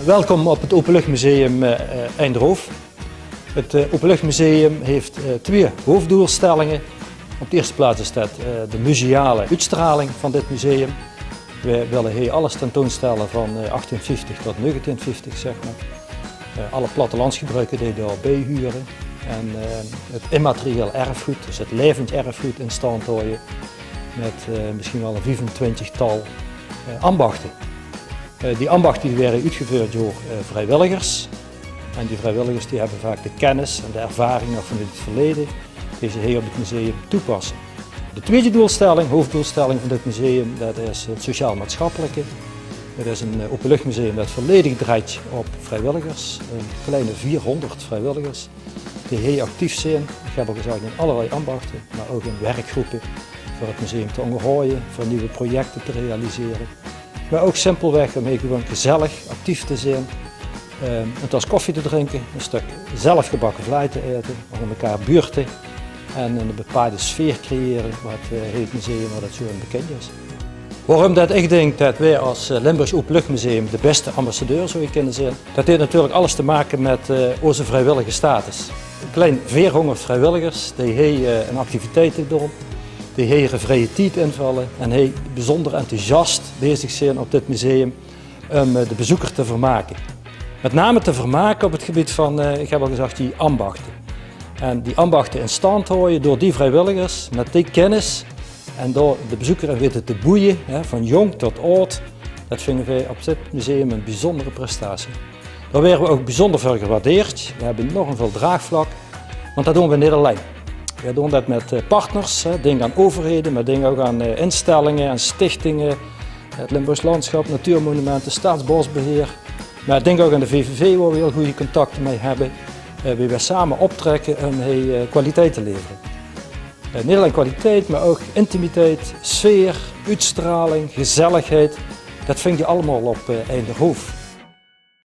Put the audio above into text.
Welkom op het Openluchtmuseum Eindhoven. Het Openluchtmuseum heeft twee hoofddoelstellingen. Op de eerste plaats is dat de museale uitstraling van dit museum. We willen hier alles tentoonstellen van 1850 tot 1950, zeg maar. Alle plattelandsgebruiken die daarbij huren. En het immaterieel erfgoed, dus het levend erfgoed in stand houden. Met misschien wel een 25-tal ambachten. Die ambachten werden uitgevoerd door vrijwilligers. En die vrijwilligers die hebben vaak de kennis en de ervaring nog van het verleden die ze hier op het museum toepassen. De tweede doelstelling, hoofddoelstelling van dit museum, dat is het sociaal-maatschappelijke. Het is een openluchtmuseum dat volledig draait op vrijwilligers. Een kleine 400 vrijwilligers die heel actief zijn. Ik heb al gezegd in allerlei ambachten, maar ook in werkgroepen voor het museum te onderhouden, voor nieuwe projecten te realiseren. Maar ook simpelweg om hier gewoon gezellig actief te zijn. Een tas koffie te drinken, een stuk zelfgebakken vlei te eten, onder elkaar buurten en een bepaalde sfeer creëren wat het museum waar dat zo in bekend is. Waarom dat ik denk dat wij als Limburgs Openluchtmuseum de beste ambassadeur zou kunnen zijn, dat heeft natuurlijk alles te maken met onze vrijwillige status. Een klein 400 vrijwilligers die hier een activiteiten doen, die hier een vrije tijd invallen en hier bijzonder enthousiast bezig zijn op dit museum om de bezoeker te vermaken. Met name te vermaken op het gebied van, ik heb al gezegd, die ambachten. En die ambachten in stand houden door die vrijwilligers, met die kennis en door de bezoeker in weten te boeien, van jong tot oud. Dat vinden wij op dit museum een bijzondere prestatie. Daar werden we ook bijzonder voor gewaardeerd. We hebben enorm veel draagvlak, want dat doen we niet alleen. We doen dat met partners, denk aan overheden, maar denk ook aan instellingen en stichtingen, het Limburgs Landschap, Natuurmonumenten, Staatsbosbeheer. Maar ik denk ook aan de VVV waar we heel goede contacten mee hebben. Waar we samen optrekken om kwaliteit te leveren. Niet alleen kwaliteit, maar ook intimiteit, sfeer, uitstraling, gezelligheid. Dat vind je allemaal op Eindhoven.